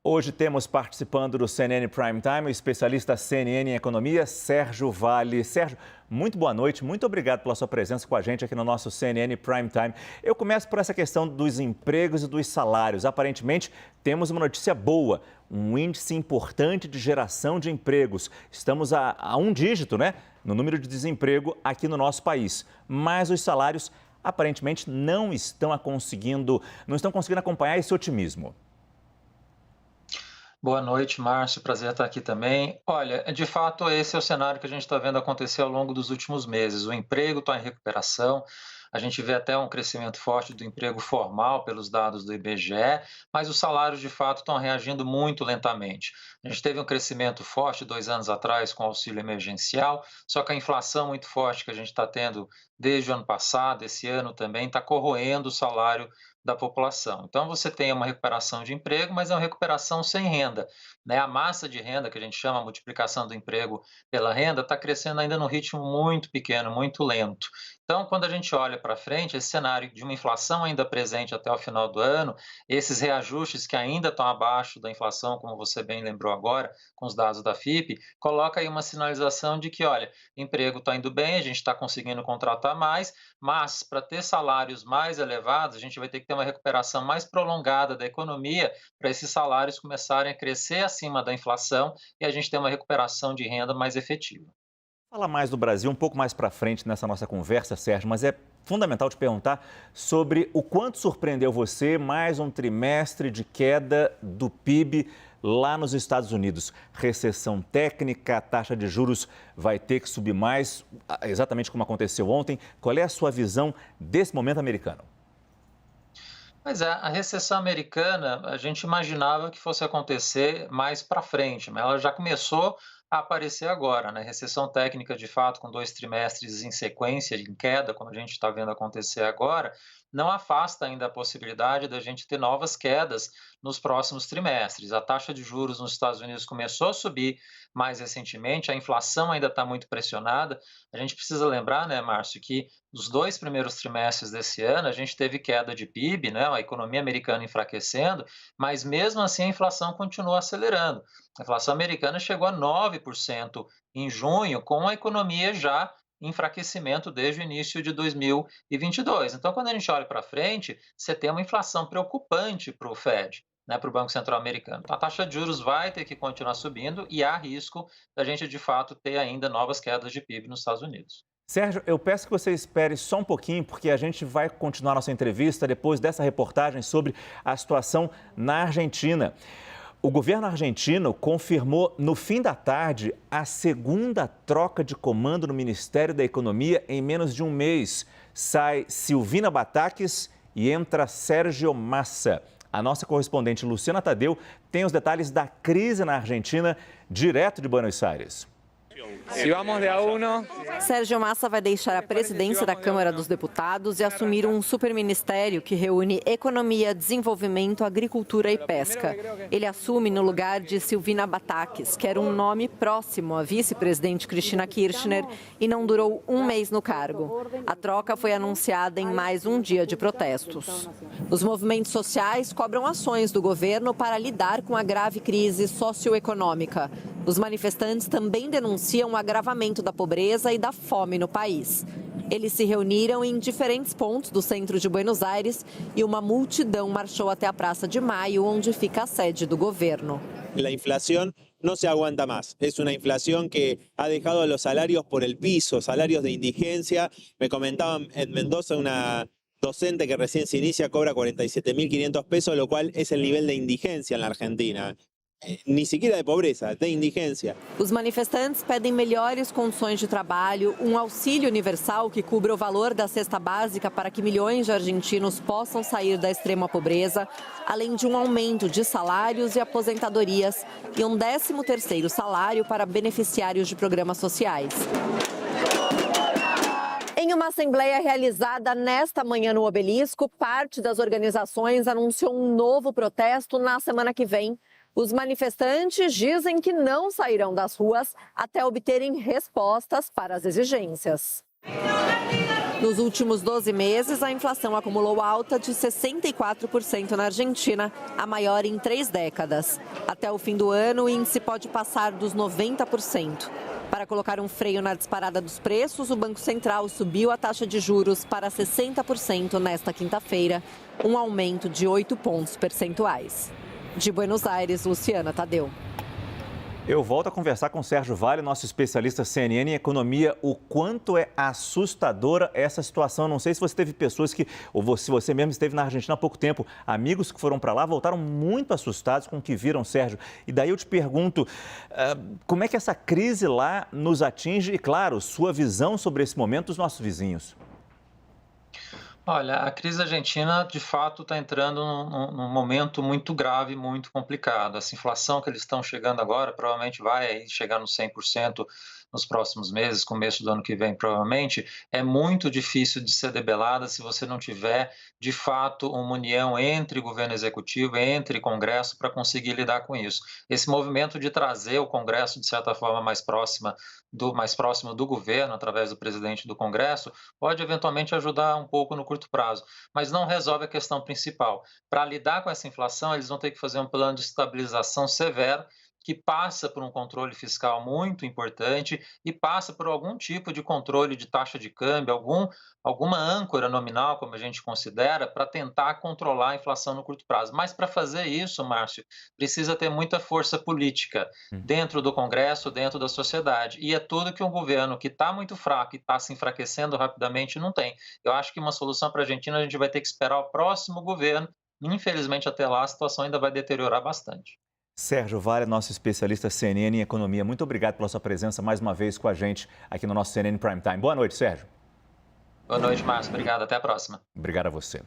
Hoje temos participando do CNN Prime Time o especialista CNN em economia, Sérgio Vale. Sérgio, muito boa noite, muito obrigado pela sua presença com a gente aqui no nosso CNN Prime Time. Eu começo por essa questão dos empregos e dos salários. Aparentemente, temos uma notícia boa, um índice importante de geração de empregos. Estamos a um dígito, né, no número de desemprego aqui no nosso país. Mas os salários, aparentemente, não estão conseguindo acompanhar esse otimismo. Boa noite, Márcio. Prazer estar aqui também. Olha, de fato, esse é o cenário que a gente está vendo acontecer ao longo dos últimos meses. O emprego está em recuperação, a gente vê até um crescimento forte do emprego formal pelos dados do IBGE, mas os salários, de fato, estão reagindo muito lentamente. A gente teve um crescimento forte 2 anos atrás com o auxílio emergencial, só que a inflação muito forte que a gente está tendo desde o ano passado, esse ano também, está corroendo o salário da população. Então, você tem uma recuperação de emprego, mas é uma recuperação sem renda, né? A massa de renda, que a gente chama a multiplicação do emprego pela renda, está crescendo ainda num ritmo muito pequeno, muito lento. Então, quando a gente olha para frente, esse cenário de uma inflação ainda presente até o final do ano, esses reajustes que ainda estão abaixo da inflação, como você bem lembrou agora, com os dados da FIPE, coloca aí uma sinalização de que, olha, emprego está indo bem, a gente está conseguindo contratar mais, mas para ter salários mais elevados, a gente vai ter que ter uma recuperação mais prolongada da economia para esses salários começarem a crescer acima da inflação e a gente ter uma recuperação de renda mais efetiva. Fala mais do Brasil um pouco mais para frente nessa nossa conversa, Sérgio, mas é fundamental te perguntar sobre o quanto surpreendeu você mais um trimestre de queda do PIB lá nos Estados Unidos. Recessão técnica, a taxa de juros vai ter que subir mais, exatamente como aconteceu ontem. Qual é a sua visão desse momento americano? Pois é, a recessão americana, a gente imaginava que fosse acontecer mais para frente, mas ela já começou a aparecer agora, né? Recessão técnica, de fato, com 2 trimestres em sequência, em queda, como a gente está vendo acontecer agora, não afasta ainda a possibilidade da gente ter novas quedas nos próximos trimestres. A taxa de juros nos Estados Unidos começou a subir mais recentemente, a inflação ainda está muito pressionada. A gente precisa lembrar, né, Márcio, que nos 2 primeiros trimestres desse ano a gente teve queda de PIB, né, a economia americana enfraquecendo, mas mesmo assim a inflação continua acelerando. A inflação americana chegou a 9% em junho, com a economia já em enfraquecimento desde o início de 2022. Então, quando a gente olha para frente, você tem uma inflação preocupante para o Fed, né, para o Banco Central Americano. Então, a taxa de juros vai ter que continuar subindo e há risco da gente, de fato, ter ainda novas quedas de PIB nos Estados Unidos. Sérgio, eu peço que você espere só um pouquinho, porque a gente vai continuar nossa entrevista depois dessa reportagem sobre a situação na Argentina. O governo argentino confirmou no fim da tarde a segunda troca de comando no Ministério da Economia em menos de um mês. Sai Silvina Batakis e entra Sérgio Massa. A nossa correspondente Luciana Tadeu tem os detalhes da crise na Argentina, direto de Buenos Aires. Se vamos de a uno. Sérgio Massa vai deixar a presidência da Câmara dos Deputados e assumir um superministério que reúne economia, desenvolvimento, agricultura e pesca. Ele assume no lugar de Silvina Batakis, que era um nome próximo à vice-presidente Cristina Kirchner e não durou um mês no cargo. A troca foi anunciada em mais um dia de protestos. Os movimentos sociais cobram ações do governo para lidar com a grave crise socioeconômica. Os manifestantes também denunciam o agravamento da pobreza e da fome no país. Eles se reuniram em diferentes pontos do centro de Buenos Aires e uma multidão marchou até a Praça de Maio, onde fica a sede do governo. La inflación no se aguanta más. Es una inflación que ha dejado a los salarios por el piso, salarios de indigencia. Me comentaban en Mendoza una docente que recién se inicia cobra 47.500 pesos, lo cual es el nivel de indigencia en la Argentina. Ni siquiera de pobreza, de indigência. Os manifestantes pedem melhores condições de trabalho, um auxílio universal que cubra o valor da cesta básica para que milhões de argentinos possam sair da extrema pobreza, além de um aumento de salários e aposentadorias e um 13º salário para beneficiários de programas sociais. Em uma assembleia realizada nesta manhã no Obelisco, parte das organizações anunciou um novo protesto na semana que vem. Os manifestantes dizem que não sairão das ruas até obterem respostas para as exigências. Nos últimos 12 meses, a inflação acumulou alta de 64% na Argentina, a maior em 3 décadas. Até o fim do ano, o índice pode passar dos 90%. Para colocar um freio na disparada dos preços, o Banco Central subiu a taxa de juros para 60% nesta quinta-feira, um aumento de 8 pontos percentuais. De Buenos Aires, Luciana Tadeu. Eu volto a conversar com o Sérgio Vale, nosso especialista CNN em economia, o quanto é assustadora essa situação. Não sei se você teve pessoas que, ou se você mesmo esteve na Argentina há pouco tempo, amigos que foram para lá voltaram muito assustados com o que viram, Sérgio. E daí eu te pergunto, como é que essa crise lá nos atinge e, claro, sua visão sobre esse momento dos nossos vizinhos? Olha, a crise argentina, de fato, está entrando num momento muito grave, muito complicado. Essa inflação que eles estão chegando agora provavelmente vai aí chegar nos 100% nos próximos meses, começo do ano que vem, provavelmente. É muito difícil de ser debelada se você não tiver, de fato, uma união entre governo executivo, entre Congresso, para conseguir lidar com isso. Esse movimento de trazer o Congresso, de certa forma, mais próximo do governo, através do presidente do Congresso, pode eventualmente ajudar um pouco no curto prazo, mas não resolve a questão principal. Para lidar com essa inflação, eles vão ter que fazer um plano de estabilização severo, que passa por um controle fiscal muito importante e passa por algum tipo de controle de taxa de câmbio, alguma âncora nominal, como a gente considera, para tentar controlar a inflação no curto prazo. Mas para fazer isso, Márcio, precisa ter muita força política dentro do Congresso, dentro da sociedade. E é tudo que um governo que está muito fraco e está se enfraquecendo rapidamente não tem. Eu acho que uma solução para a Argentina, a gente vai ter que esperar o próximo governo. Infelizmente, até lá, a situação ainda vai deteriorar bastante. Sérgio Vale, nosso especialista CNN em economia. Muito obrigado pela sua presença mais uma vez com a gente aqui no nosso CNN Prime Time. Boa noite, Sérgio. Boa noite, Márcio. Obrigado. Até a próxima. Obrigado a você.